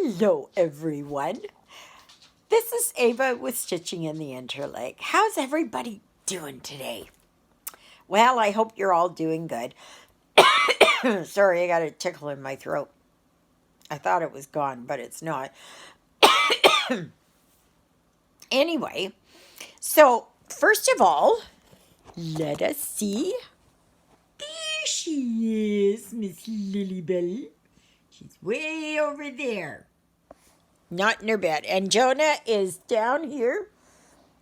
Hello, everyone. This is Eva with Stitching in the Interlake. How's everybody doing today? Well, I hope you're all doing good. Sorry, I got a tickle in my throat. I thought it was gone, but it's not. Anyway, so first of all, let us see. There she is, Miss Lilybell. She's way over there. Not in her bed. And Jonah is down here.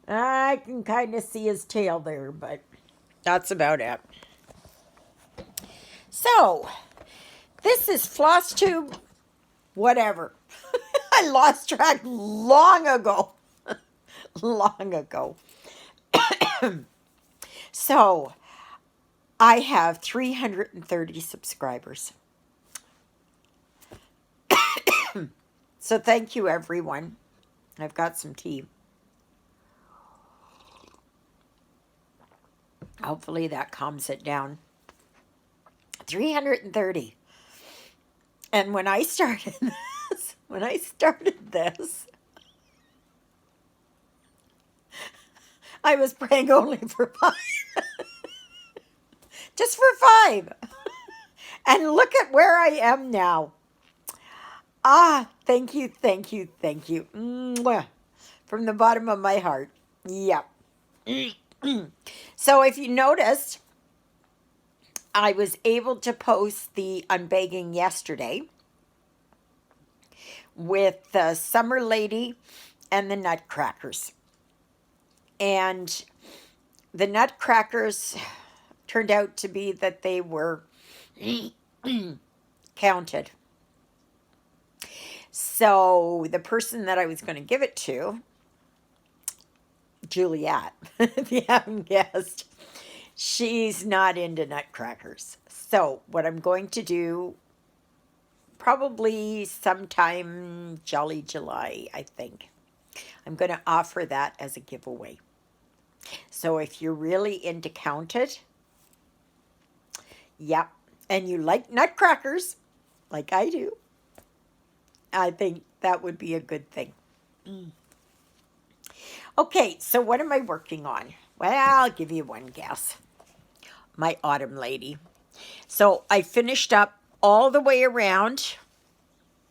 I can kind of see his tail there, but that's about it. So, this is Flosstube, whatever. I lost track long ago. Long ago. So, I have 330 subscribers. So, thank you, everyone. I've got some tea. Hopefully that calms it down. 330. And when I started this, I was praying only for 5. Just for 5. And look at where I am now. Thank you, thank you, thank you. Mwah. From the bottom of my heart. Yep. So if you noticed, I was able to post the unbagging yesterday with the Summer Lady and the Nutcrackers. And the Nutcrackers turned out to be that they were counted. So the person that I was going to give it to, Juliet, if you haven't guessed, she's not into nutcrackers. So what I'm going to do, probably sometime Jolly July, I think, I'm going to offer that as a giveaway. So if you're really into counted, yep, and you like nutcrackers, like I do, I think that would be a good thing. Okay, so what am I working on? Well, I'll give you one guess. My Autumn Lady. So I finished up all the way around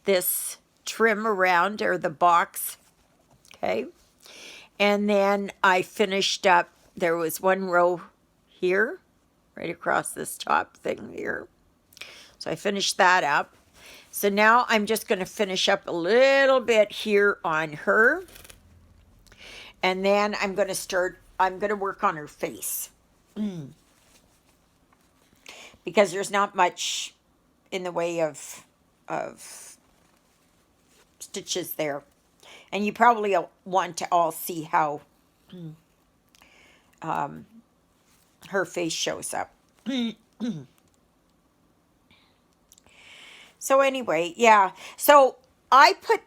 this trim around, or the box, okay? And then I finished up, there was one row here, right across this top thing here. So I finished that up. So now I'm just going to finish up a little bit here on her. And then I'm going to work on her face. Because there's not much in the way of stitches there. And you probably want to all see how her face shows up. So anyway, yeah. So I put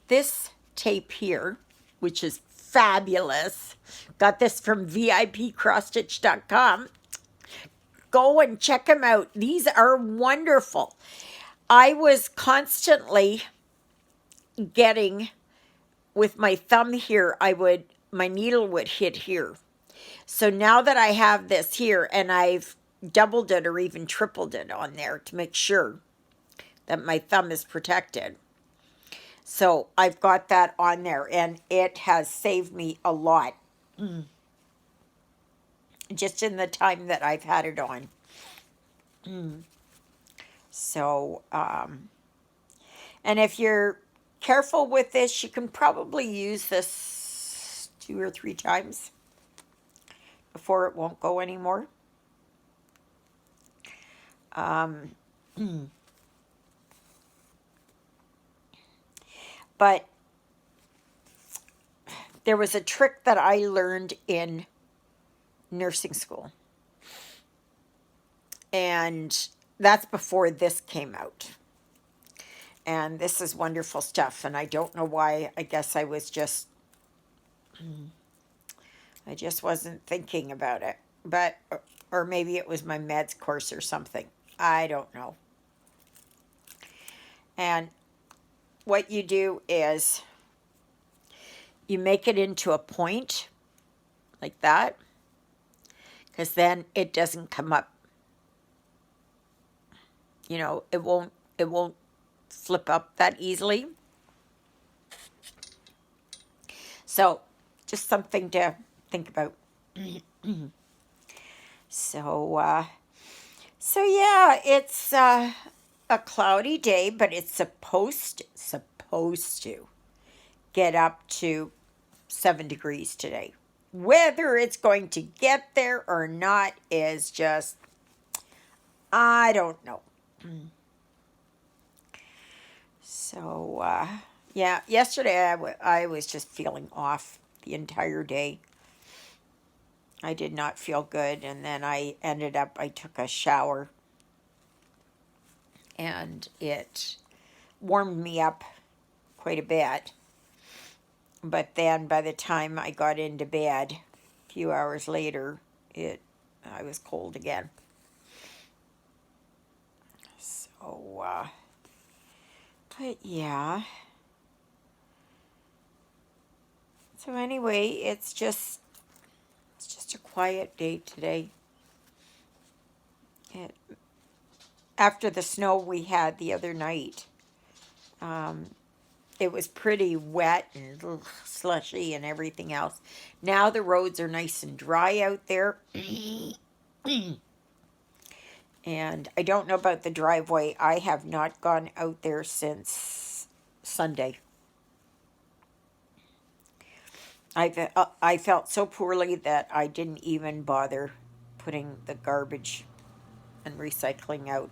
this tape here, which is fabulous. Got this from VIPcrossstitch.com. Go and check them out. These are wonderful. I was constantly getting, with my thumb here, my needle would hit here. So now that I have this here, and I've doubled it or even tripled it on there to make sure that my thumb is protected. So I've got that on there, and it has saved me a lot. Just in the time that I've had it on. So, and if you're careful with this, you can probably use this 2 or 3 times before it won't go anymore. But there was a trick that I learned in nursing school. And that's before this came out. And this is wonderful stuff. And I don't know why. I guess I just wasn't thinking about it. But, or maybe it was my meds course or something. I don't know. And what you do is you make it into a point like that, because then it doesn't come up. You know, it won't flip up that easily. So, just something to think about. So, yeah, it's a cloudy day, but it's supposed to get up to 7 degrees today. Whether it's going to get there or not is just, I don't know. So, yeah, yesterday I was just feeling off the entire day. I did not feel good, and then I took a shower, and it warmed me up quite a bit. But then by the time I got into bed, a few hours later, I was cold again. So, but yeah. So anyway, it's just a quiet day today. After the snow we had the other night, it was pretty wet and slushy and everything else. Now the roads are nice and dry out there. And I don't know about the driveway. I have not gone out there since Sunday. I felt so poorly that I didn't even bother putting the garbage and recycling out.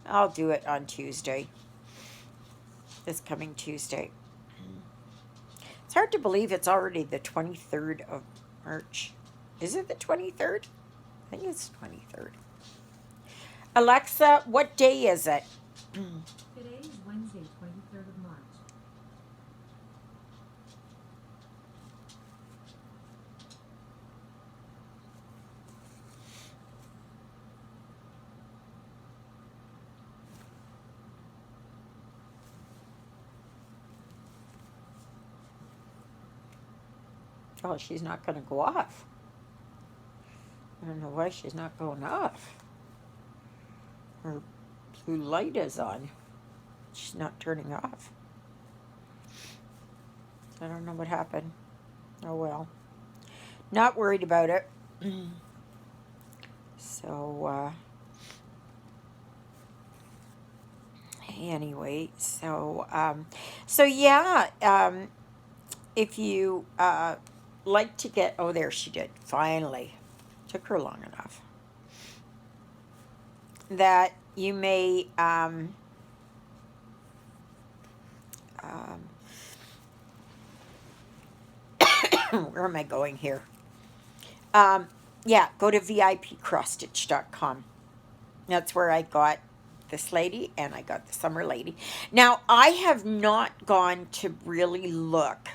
I'll do it on Tuesday. This coming Tuesday. It's hard to believe it's already the 23rd of March. Is it the 23rd? I think it's 23rd. Alexa, what day is it? Today is Wednesday, 23rd of March. Oh, she's not going to go off. I don't know why she's not going off. Her blue light is on. She's not turning off. I don't know what happened. Oh well. Not worried about it. So, anyway, so yeah, if you like to get, oh, there she did, finally. Took her long enough. That you may, where am I going here? Yeah, go to vipcrosstitch.com. That's where I got this lady and I got the summer lady. Now, I have not gone to really look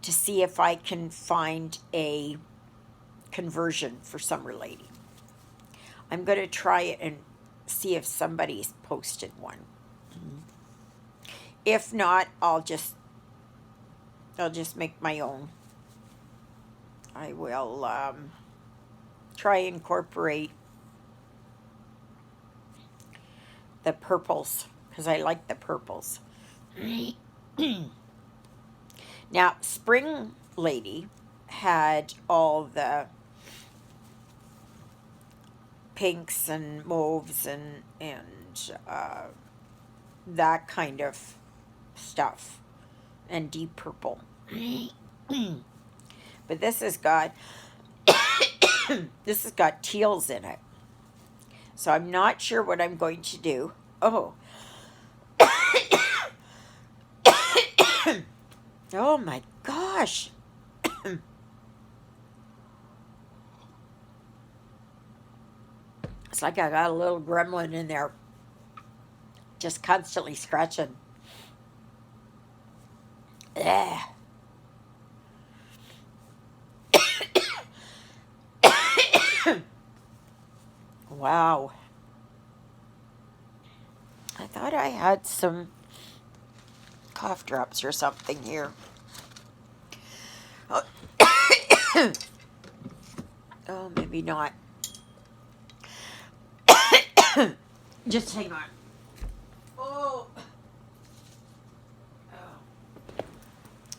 to see if I can find a conversion for summer lady. I'm going to try it and see if somebody's posted one. If not, I'll just make my own. I will try and incorporate the purples because I like the purples. Now, Spring Lady had all the pinks and mauves and that kind of stuff and deep purple. But this has got teals in it. So I'm not sure what I'm going to do. Oh. Oh my gosh. It's like I got a little gremlin in there. Just constantly scratching. Ugh. Wow. I thought I had some cough drops or something here. Oh, oh maybe not. Just hang on. Oh.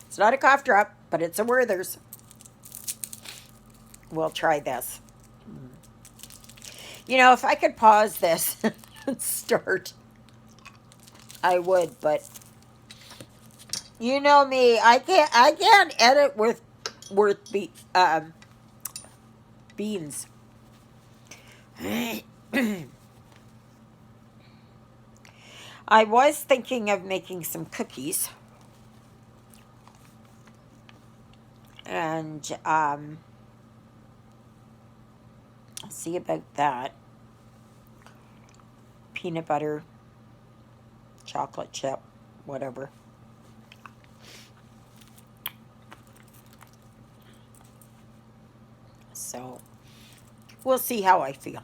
It's not a cough drop, but it's a Werther's. We'll try this. You know, if I could pause this and start, I would, but you know me, I can't edit with beans. I was thinking of making some cookies, and I'll see about that. Peanut butter, chocolate chip, whatever. So we'll see how I feel.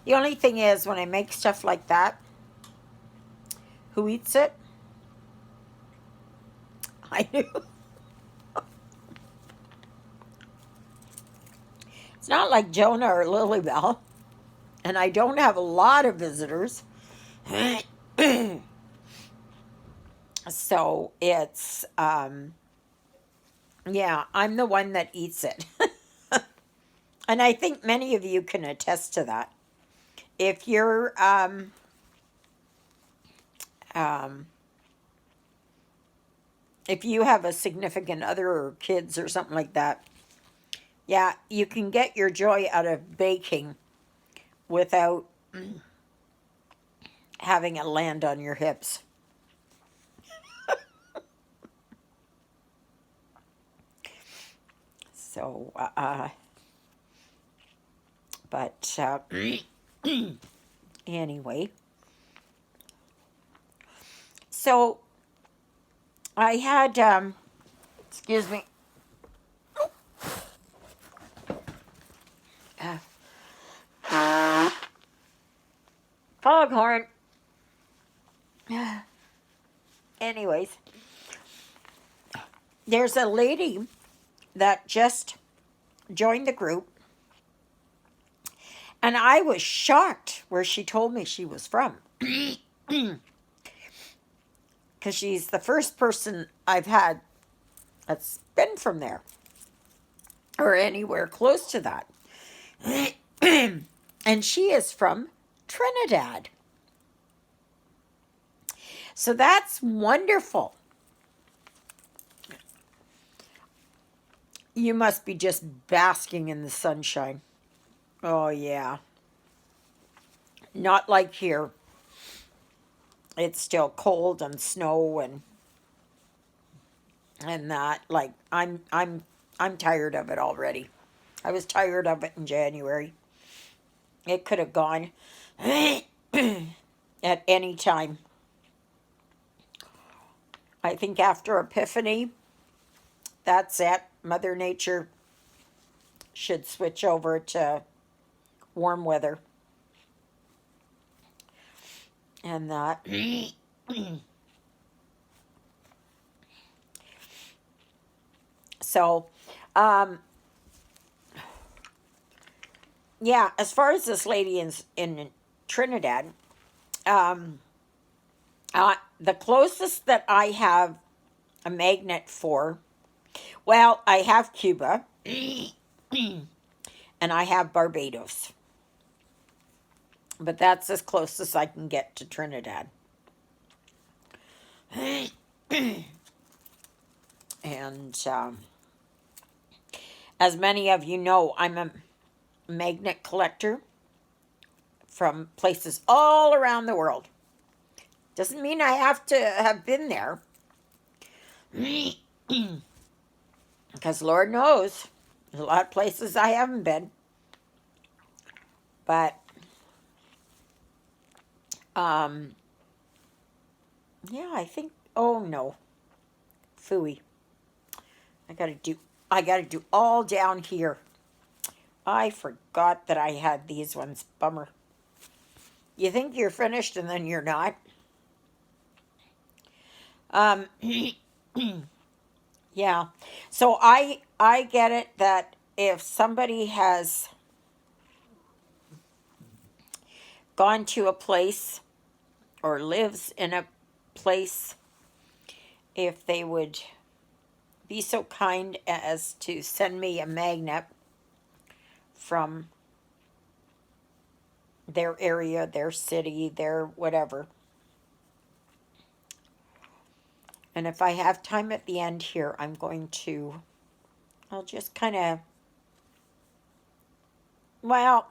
The only thing is, when I make stuff like that, who eats it? I do. It's not like Jonah or Lilybell, and I don't have a lot of visitors. So it's, yeah, I'm the one that eats it. And I think many of you can attest to that. If you're, um, if you have a significant other or kids or something like that, yeah, you can get your joy out of baking without having it land on your hips. So, but anyway, so I had, excuse me, foghorn. Anyways, there's a lady that just joined the group, and I was shocked where she told me she was from. Because she's the first person I've had that's been from there or anywhere close to that. And she is from Trinidad. So that's wonderful. You must be just basking in the sunshine. Oh, yeah. Not like here. It's still cold and snow and that. Like I'm tired of it already. I was tired of it in January. It could have gone at any time. I think after Epiphany, that's it. Mother Nature should switch over to warm weather. And that. So, yeah, as far as this lady in Trinidad, the closest that I have a magnet for, well, I have Cuba and I have Barbados. But that's as close as I can get to Trinidad. And as many of you know, I'm a magnet collector from places all around the world. Doesn't mean I have to have been there. Because Lord knows, there's a lot of places I haven't been. But, yeah, I think, oh no, phooey. I gotta do all down here. I forgot that I had these ones. Bummer. You think you're finished and then you're not. Um, yeah. So I get it that if somebody has gone to a place or lives in a place, if they would be so kind as to send me a magnet from their area, their city, their whatever. And if I have time at the end here, I'll just kind of, well,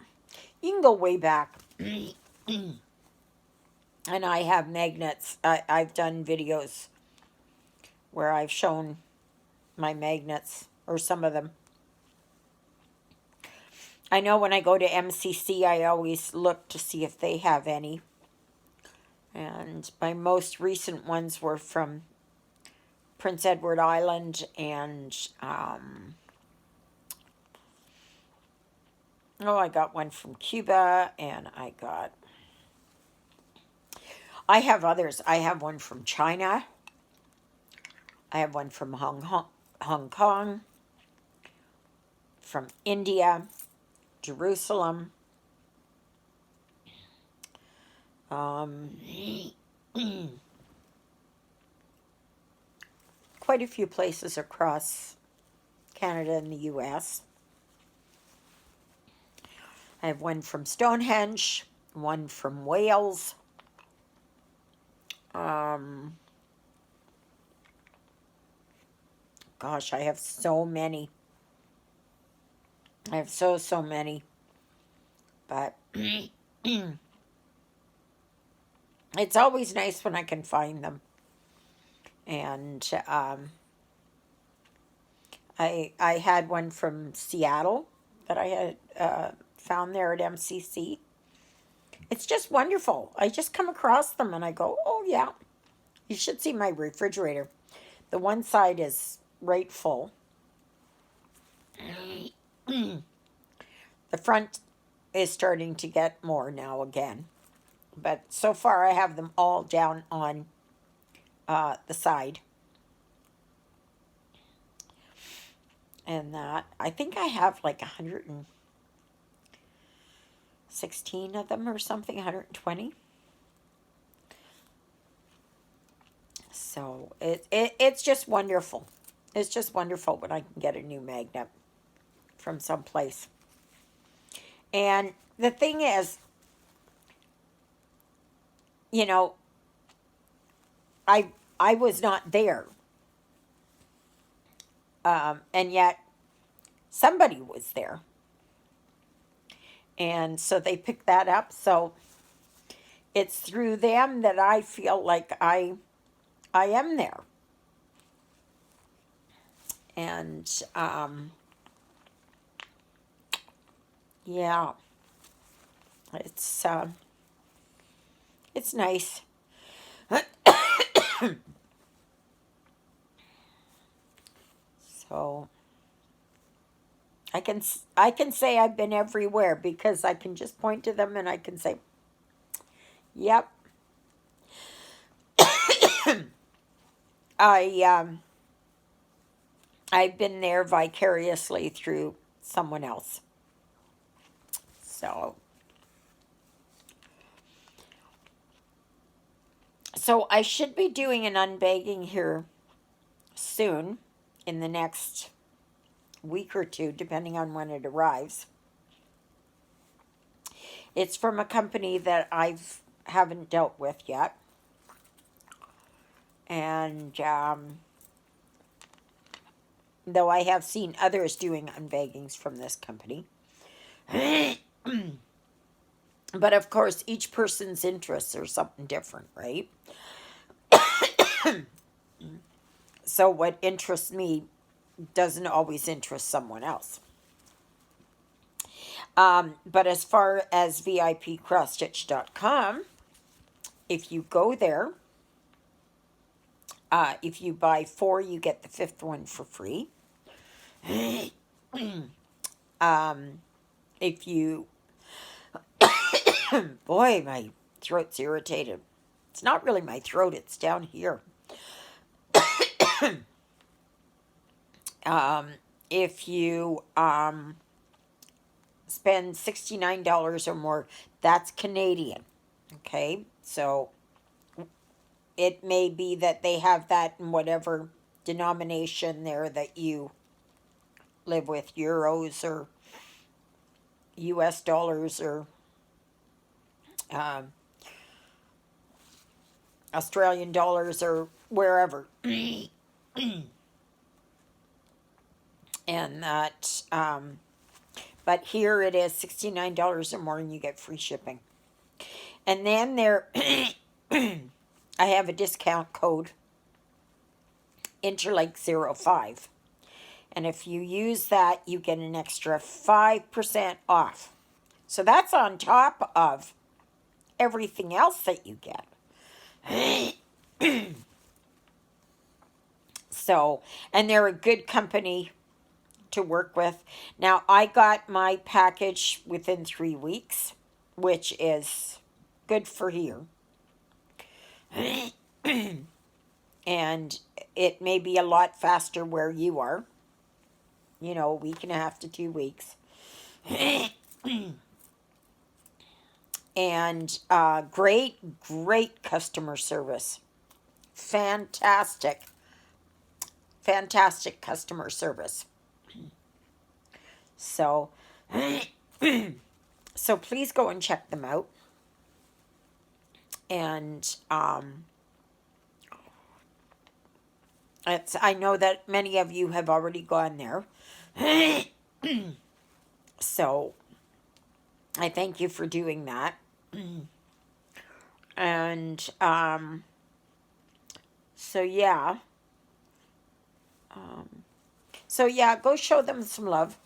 you can go way back. And I have magnets. I've done videos where I've shown my magnets, or some of them. I know when I go to MCC, I always look to see if they have any. And my most recent ones were from Prince Edward Island and, I got one from Cuba, and I have others. I have one from China. I have one from Hong Kong, from India, Jerusalem. Quite a few places across Canada and the US. I have one from Stonehenge, one from Wales. Gosh, I have so many. I have so many. But it's always nice when I can find them. And I had one from Seattle that I had found there at MCC. It's just wonderful. I just come across them and I go, oh yeah. You should see my refrigerator. The one side is right full. The front is starting to get more now again. But so far I have them all down on the side. And that, I think I have like 116 of them or something, 120. So it's just wonderful. It's just wonderful when I can get a new magnet from someplace. And the thing is, you know, I was not there. And yet somebody was there. And so they picked that up. So it's through them that I feel like I am there. And yeah, it's nice. So I can say I've been everywhere because I can just point to them and I can say, yep. I've been there vicariously through someone else. So I should be doing an unbagging here soon, in the next week or two, depending on when it arrives. It's from a company that haven't dealt with yet. And though I have seen others doing unbaggings from this company. But of course, each person's interests are something different, right? So what interests me doesn't always interest someone else. But as far as VIPcrossstitch.com, if you go there, if you buy 4, you get the 5th one for free. If you... Boy, my throat's irritated. It's not really my throat, it's down here. If you spend $69 or more, that's Canadian. Okay, so it may be that they have that in whatever denomination there that you live with, euros or US dollars or um, Australian dollars or wherever. And that, but here it is $69 or more and you get free shipping. And then there, I have a discount code, Interlake05. And if you use that, you get an extra 5% off. So that's on top of everything else that you get. So, and they're a good company to work with. Now, I got my package within 3 weeks, which is good for here. And it may be a lot faster where you are. You know, a week and a half to 2 weeks. And great customer service. Fantastic customer service. So, so please go and check them out. And I know that many of you have already gone there. So I thank you for doing that. And so yeah. So yeah, go show them some love.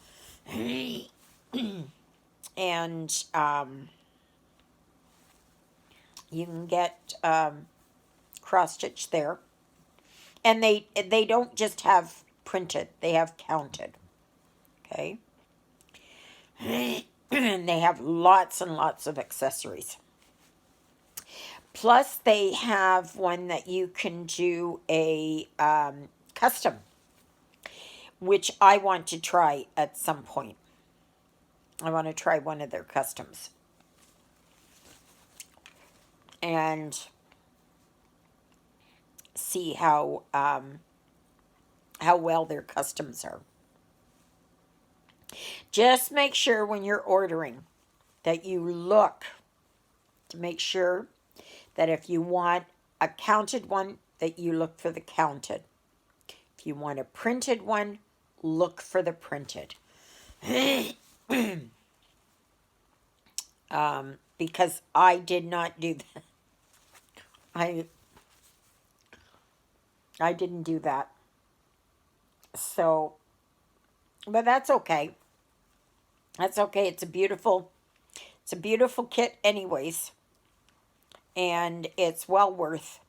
And you can get cross stitch there. And they don't just have printed, they have counted. Okay? And they have lots and lots of accessories. Plus, they have one that you can do a custom, which I want to try at some point. I want to try one of their customs. And see how well their customs are. Just make sure when you're ordering that you look to make sure that if you want a counted one, that you look for the counted. If you want a printed one, look for the printed. Because I did not do that. I didn't do that. So, but that's okay. That's okay. It's a beautiful kit anyways. And it's well worth.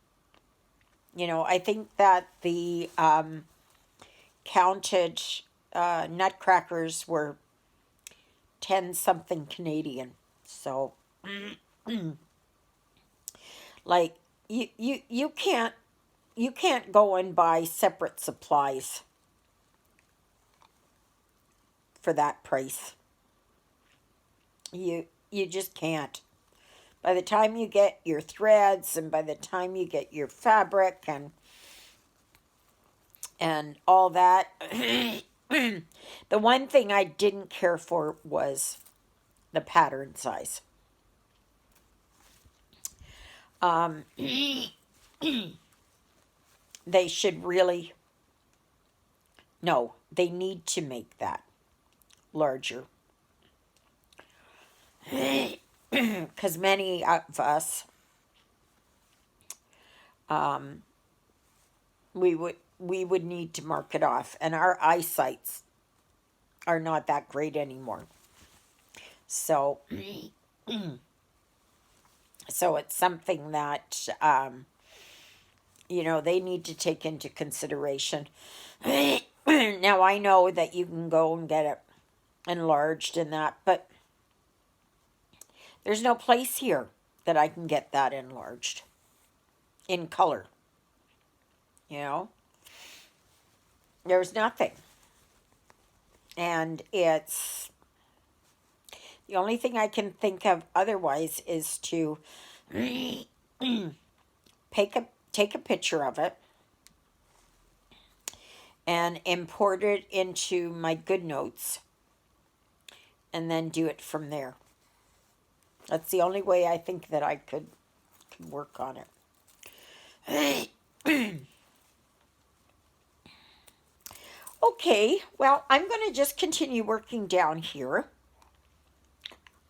You know, I think that the counted nutcrackers were 10 something Canadian. So like you can't go and buy separate supplies for that price. You just can't. By the time you get your threads and by the time you get your fabric and all that, the one thing I didn't care for was the pattern size. They should really, no, they need to make that larger. Because many of us, we would need to mark it off, and our eyesights are not that great anymore. So, so it's something that you know, they need to take into consideration. Now I know that you can go and get it enlarged and that, but there's no place here that I can get that enlarged in color. you know. There's nothing. And it's the only thing I can think of otherwise is to take a picture of it and import it into my GoodNotes and then do it from there. That's the only way I think that I could work on it. Okay, well, I'm going to just continue working down here.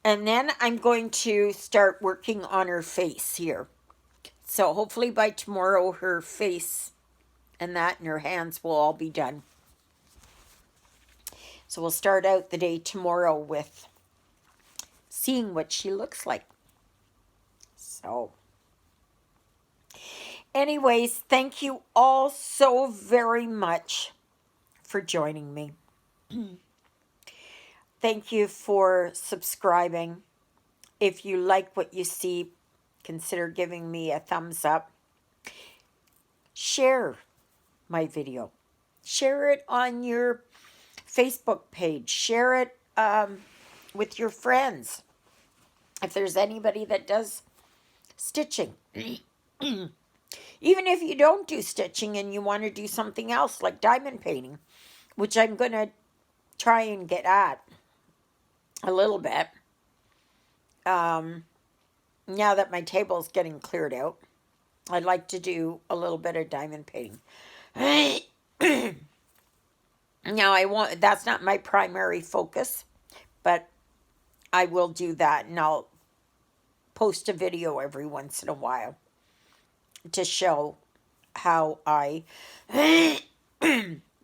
And then I'm going to start working on her face here. So hopefully by tomorrow her face and that and her hands will all be done. So we'll start out the day tomorrow with seeing what she looks like. So anyways, thank you all so very much for joining me. Thank you for subscribing. If you like what you see, consider giving me a thumbs up. Share my video. Share it on your Facebook page. Share it with your friends. If there's anybody that does stitching. Even if you don't do stitching and you want to do something else like diamond painting, which I'm going to try and get at a little bit. Now that my table's getting cleared out, I'd like to do a little bit of diamond painting. Now, that's not my primary focus, but I will do that, and I'll post a video every once in a while to show how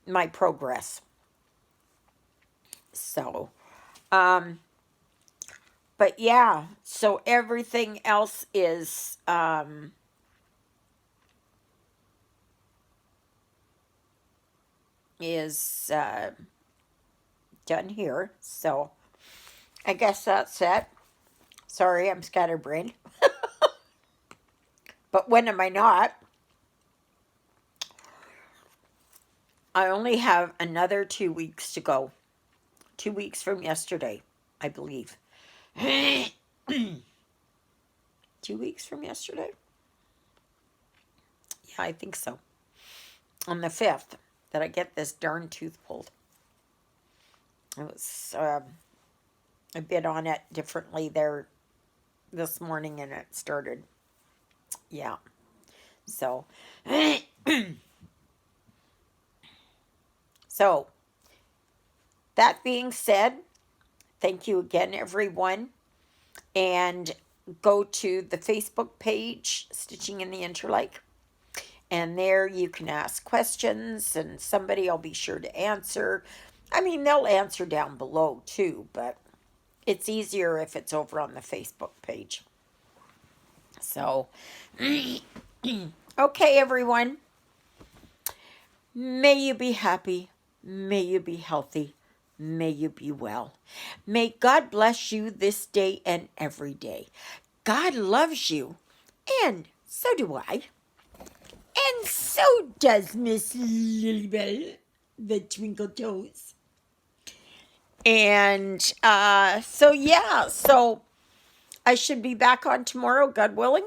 my progress. So, but yeah, so everything else is, done here. So I guess that's it. Sorry, I'm scatterbrained. But when am I not? I only have another 2 weeks to go. 2 weeks from yesterday, I believe. 2 weeks from yesterday? Yeah, I think so. On the 5th, that I get this darn tooth pulled. It was, I bit on it differently there this morning and it started. Yeah. So, so, that being said, thank you again, everyone. And go to the Facebook page, Stitching in the Interlake. And there you can ask questions and somebody will be sure to answer. I mean, they'll answer down below too, but it's easier if it's over on the Facebook page. So, okay, everyone. May you be happy. May you be healthy. May you be well. May God bless you this day and every day. God loves you, and so do I. And so does Miss Lilybell, the Twinkle Toes. And so I should be back on tomorrow, God willing,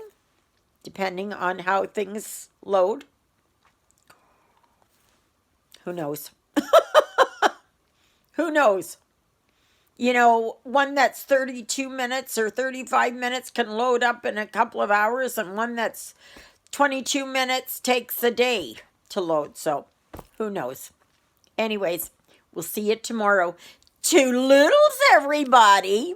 depending on how things load. Who knows? Who knows? You know, one that's 32 minutes or 35 minutes can load up in a couple of hours, and one that's 22 minutes takes a day to load. So, who knows? Anyways, we'll see you tomorrow. Toodaloodles, everybody.